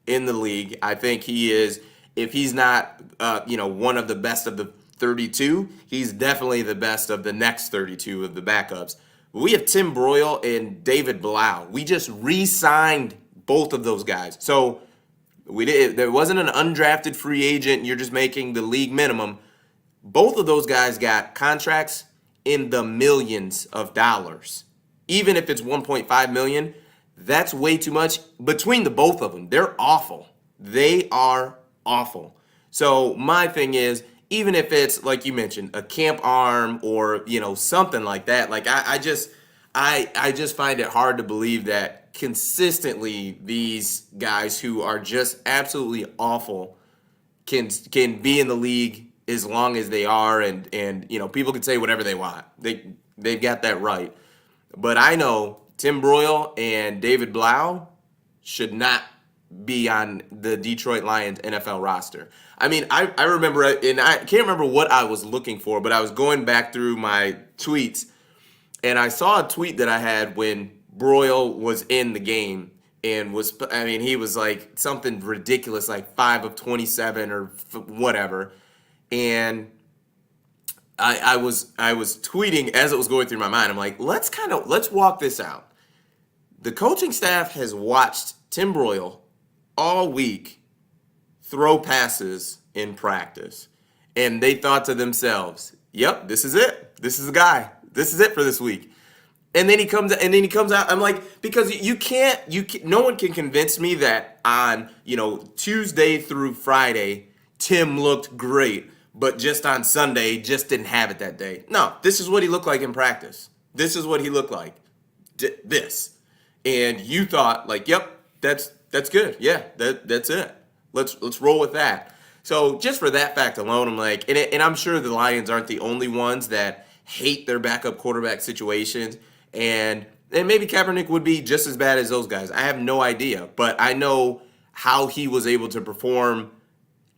in the league. I think he is. If he's not, one of the best of the 32, he's definitely the best of the next 32 of the backups. We have Tim Broyle and David Blau. We just re-signed both of those guys. So there wasn't an undrafted free agent. You're just making the league minimum. Both of those guys got contracts in the millions of dollars. Even if it's 1.5 million, that's way too much between the both of them. They're awful. They are awful. So my thing is, even if it's like you mentioned, a camp arm or something like that, like I just find it hard to believe that consistently these guys who are just absolutely awful can be in the league as long as they are, and people can say whatever they want. They've got that right. But I know Tim Broyle and David Blau should not be on the Detroit Lions NFL roster. I mean, I remember, and I can't remember what I was looking for, but I was going back through my tweets, and I saw a tweet that I had when Broyle was in the game and he was like something ridiculous, like 5 of 27 or whatever. And I was tweeting as it was going through my mind. I'm like, let's walk this out. The coaching staff has watched Tim Broyle all week throw passes in practice, and they thought to themselves, "Yep, this is it. This is the guy. This is it for this week." And then he comes out. I'm like, because no one can convince me that on Tuesday through Friday Tim looked great, but just on Sunday just didn't have it that day. No, this is what he looked like in practice. This is what he looked like. This, and you thought like, yep, that's good. Yeah, that's it. Let's roll with that. So just for that fact alone, I'm like, and I'm sure the Lions aren't the only ones that hate their backup quarterback situations. And maybe Kaepernick would be just as bad as those guys. I have no idea. But I know how he was able to perform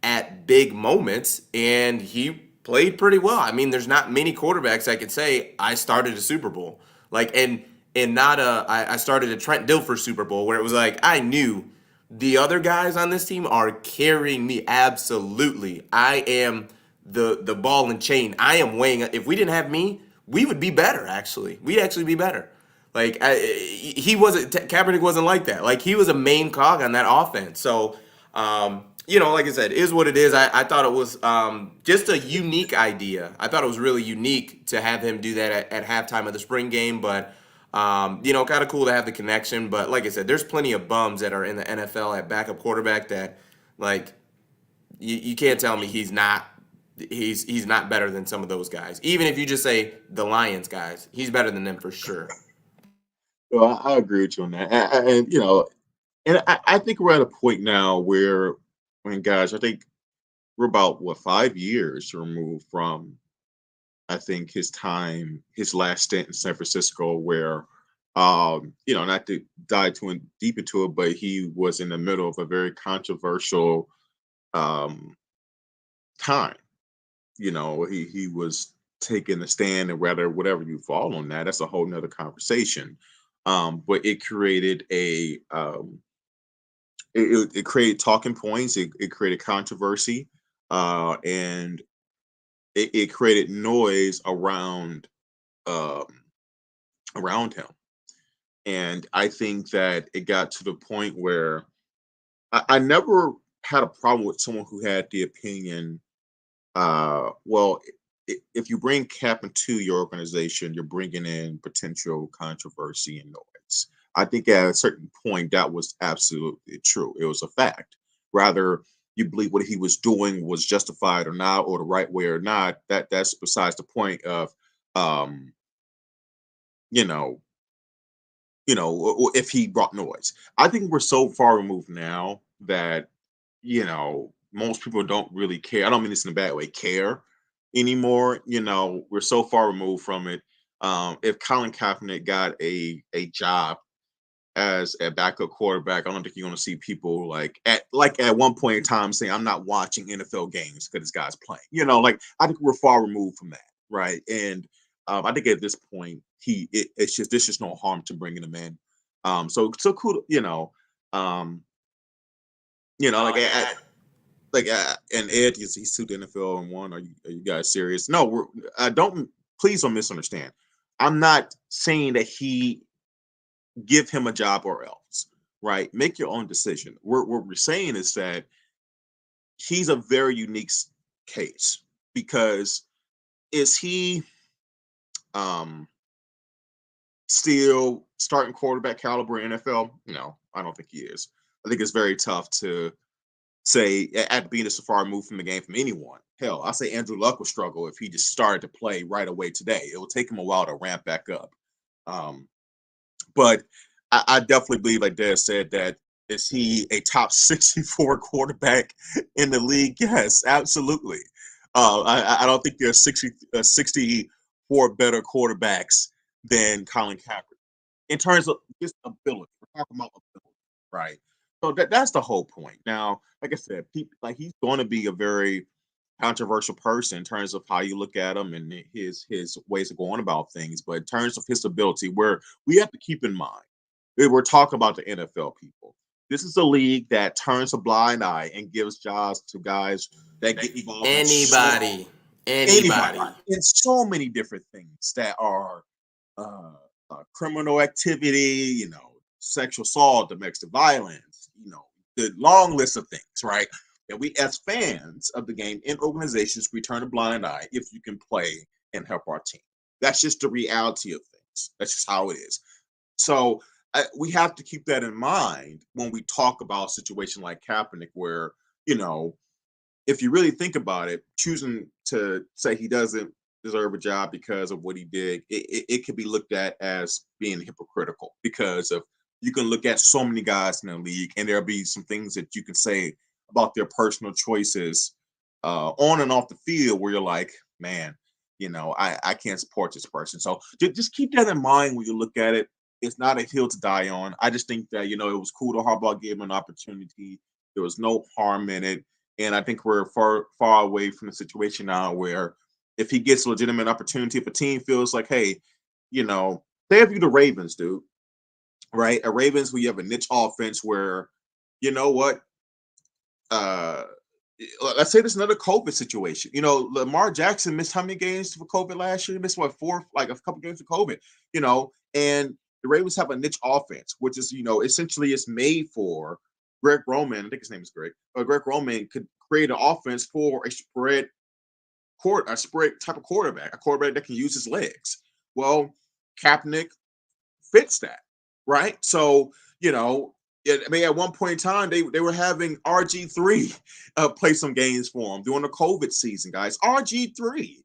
at big moments, and he played pretty well. I mean, there's not many quarterbacks I could say I started a Super Bowl. Like, and not I started a Trent Dilfer Super Bowl where it was like I knew the other guys on this team are carrying me absolutely. I am the ball and chain. I am weighing. If we didn't have me, we would be better. Actually, we'd actually be better. Like Kaepernick wasn't like that. Like he was a main cog on that offense. So, like I said, it is what it is. I thought it was just a unique idea. I thought it was really unique to have him do that at halftime of the spring game. But kind of cool to have the connection. But like I said, there's plenty of bums that are in the NFL at backup quarterback that, like, you can't tell me he's not better than some of those guys. Even if you just say the Lions guys, he's better than them for sure. Well, I agree with you on that, and I think we're at a point now where, guys, I think we're about 5 years removed from, I think his last stint in San Francisco, where, not to dive too deep into it, but he was in the middle of a very controversial time. He was taking a stand, and whatever you fall on that's a whole nother conversation. But it created it created talking points. It created controversy, and it created noise um, around him. And I think that it got to the point where I never had a problem with someone who had the opinion well, if you bring Cap into your organization, you're bringing in potential controversy and noise. I think at a certain point that was absolutely true. It was a fact. Rather, you believe what he was doing was justified or not, or the right way or not. That's besides the point of, um, you know, if he brought noise. I think we're so far removed now that most people don't really care. I don't mean this in a bad way, care anymore. We're so far removed from it. If Colin Kaepernick got a job as a backup quarterback, I don't think you're going to see people like at one point in time saying, "I'm not watching NFL games because this guy's playing." I think we're far removed from that, right? And I think at this point, it's just there's just no harm to bringing him in. So cool, um, and Ed, he sued the NFL and won. Are you guys serious? No, don't please don't misunderstand. I'm not saying that he give him a job or else, right? Make your own decision. What we're saying is that he's a very unique case because is he um still starting quarterback caliber in NFL? No, I don't think he is. I think it's very tough to say at being a so far removed from the game from anyone. Hell, I say Andrew Luck would struggle if he just started to play right away today. It will take him a while to ramp back up. But I definitely believe, like Dad said, that is he a top 64 quarterback in the league? Yes, absolutely. I don't think there's 64 better quarterbacks than Colin Kaepernick in terms of just ability. We're talking about ability, right? So that's the whole point. Now, like I said, he's going to be a very controversial person in terms of how you look at him and his ways of going about things. But in terms of his ability, where we have to keep in mind, we're talking about the NFL people. This is a league that turns a blind eye and gives jobs to guys that get involved Anybody. in so many different things that are criminal activity, sexual assault, domestic violence, the long list of things, right? And we, as fans of the game in organizations, we turn a blind eye if you can play and help our team. That's just the reality of things. That's just how it is. So we have to keep that in mind when we talk about a situation like Kaepernick, where, if you really think about it, choosing to say he doesn't deserve a job because of what he did, it could be looked at as being hypocritical because of you can look at so many guys in the league and there'll be some things that you can say about their personal choices on and off the field where you're like, man, I can't support this person. So just keep that in mind when you look at it. It's not a hill to die on. I just think that, it was cool to Harbaugh gave him an opportunity. There was no harm in it. And I think we're far away from the situation now where if he gets a legitimate opportunity, if a team feels like, hey, say if you the Ravens, dude, right? A Ravens where you have a niche offense where, you know what? Let's say there's another COVID situation. Lamar Jackson missed how many games for COVID last year? He missed four, like a couple games for COVID, and the Ravens have a niche offense, which is, essentially it's made for Greg Roman. I think his name is Greg. Greg Roman could create an offense for a spread type of quarterback, a quarterback that can use his legs. Well, Kaepernick fits that, right? So, at one point in time, they were having RG3 play some games for him during the COVID season, guys. RG3,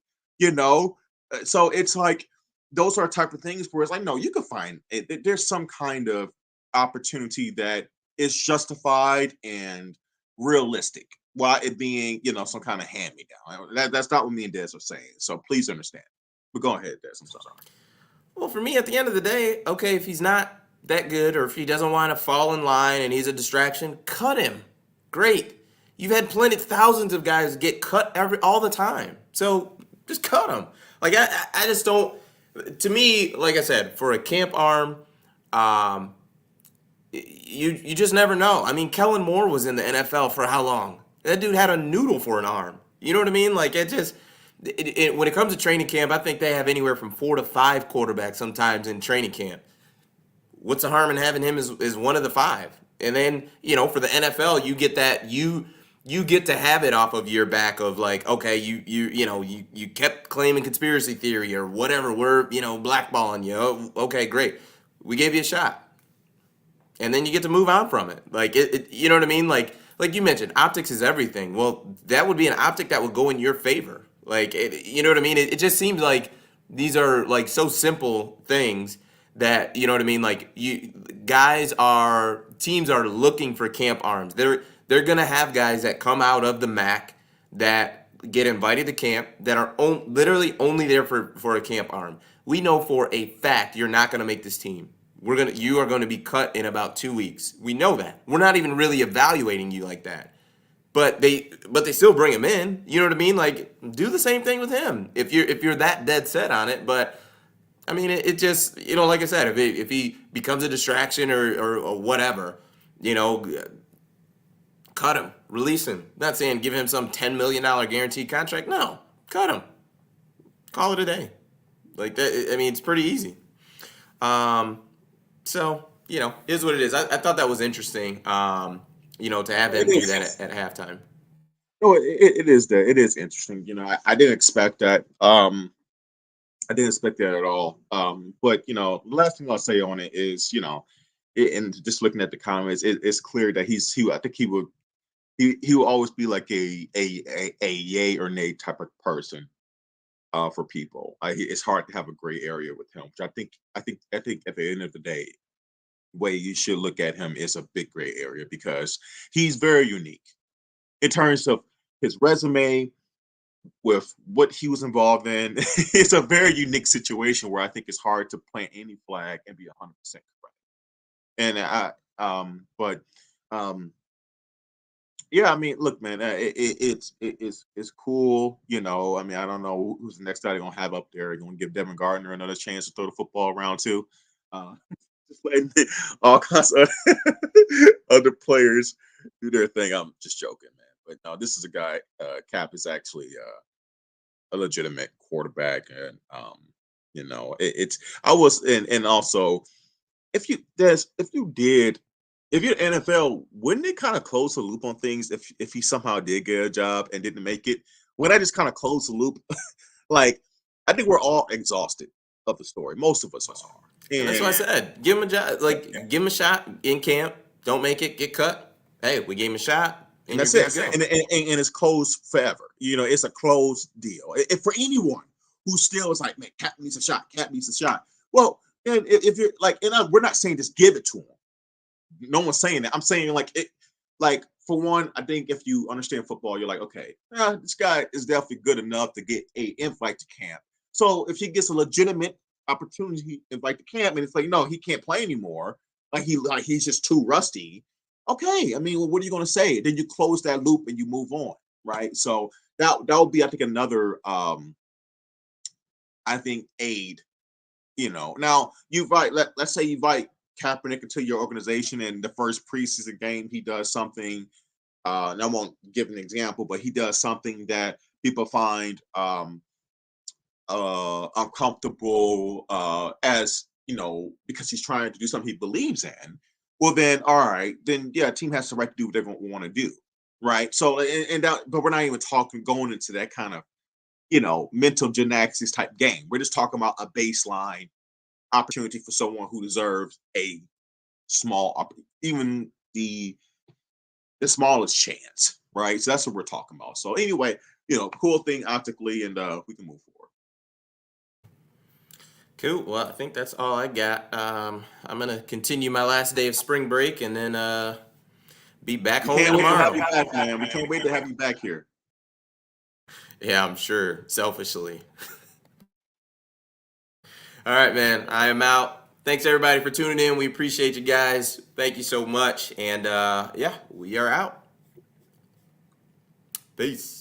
so it's like those are type of things where it's like, no, you can find it. There's some kind of opportunity that is justified and realistic while it being, some kind of hand-me-down. That's not what me and Des are saying. So please understand. But go ahead, Des. I'm sorry. Well, for me, at the end of the day, okay, if he's not that good or if he doesn't want to fall in line and he's a distraction, cut him. Great. You've had thousands of guys get cut all the time. So just cut them. Like, I just don't, to me, like I said, for a camp arm, you just never know. I mean, Kellen Moore was in the NFL for how long? That dude had a noodle for an arm. You know what I mean? Like, when it comes to training camp, I think they have anywhere from 4 to 5 quarterbacks sometimes in training camp. What's the harm in having him as one of the 5? And then, for the NFL, you get that you get to have it off of your back of like, okay, you kept claiming conspiracy theory or whatever. We're blackballing you. Oh, okay, great. We gave you a shot, and then you get to move on from it. Like you know what I mean? Like you mentioned, optics is everything. Well, that would be an optic that would go in your favor. Like you know what I mean? It just seems like these are like so simple things that you know what I mean. Like teams are looking for camp arms. They're gonna have guys that come out of the MAC that get invited to camp that are literally only there for a camp arm. We know for a fact you're not gonna make this team. You are going to be cut in about 2 weeks. We know that. We're not even really evaluating you like that. But they still bring him in. You know what I mean? Like do the same thing with him if you're that dead set on it. But I mean, it just like I said, if he becomes a distraction or whatever, cut him, release him. Not saying give him some $10 million guaranteed contract. No, cut him. Call it a day. Like that. I mean, it's pretty easy. So, is what it is. I thought that was interesting, to have him do that at halftime. No, it is It is interesting. I didn't expect that. I didn't expect that at all. But the last thing I'll say on it is, and just looking at the comments, it's clear that I think he will always be like a yay or nay type of person. For people, it's hard to have a gray area with him. Which I think at the end of the day, way you should look at him is a big gray area because he's very unique in terms of his resume with what he was involved in. It's a very unique situation where I think it's hard to plant any flag and be 100% correct. And but yeah, I mean, look, man, it's cool. I mean, I don't know who's the next guy they're gonna have up there. They're gonna give Devin Gardner another chance to throw the football around too. Just letting all kinds of other players do their thing. I'm just joking, man. But no, this is a guy. Cap is actually a legitimate quarterback, and I was and also if you're NFL, wouldn't it kind of close the loop on things if he somehow did get a job and didn't make it? Would I just kind of close the loop? Like, I think we're all exhausted of the story. Most of us are. And that's what I said. Give him a job. Like, give him a shot in camp. Don't make it. Get cut. Hey, we gave him a shot. And that's it. And it's closed forever. It's a closed deal. If for anyone who still is like, man, Cap needs a shot. Cap needs a shot. Well, and if you're like, we're not saying just give it to him. No one's saying that. I'm saying for one, I think if you understand football, you're like, okay, this guy is definitely good enough to get a invite to camp. So if he gets a legitimate opportunity to invite to camp, and it's like, no, he can't play anymore. He's just too rusty. Okay, I mean, well, what are you going to say? Then you close that loop and you move on, right? So that would be, I think, another, I think, aid. Now you invite, let's say you invite Kaepernick into your organization, and the first preseason game he does something. And I won't give an example, but he does something that people find uncomfortable, as because he's trying to do something he believes in. Well, then, all right, then yeah, team has the right to do whatever they want to do, right? So, but we're not even going into that kind of mental gymnastics type game. We're just talking about a baseline opportunity for someone who deserves a small, even the smallest chance, right? So that's what we're talking about. So anyway, cool thing optically, and we can move forward. Cool. Well, I think that's all I got. I'm gonna continue my last day of spring break and then be back home tomorrow. We can't wait to have you back here. Yeah, I'm sure. Selfishly. All right, man. I am out. Thanks everybody for tuning in. We appreciate you guys. Thank you so much. And yeah, we are out. Peace.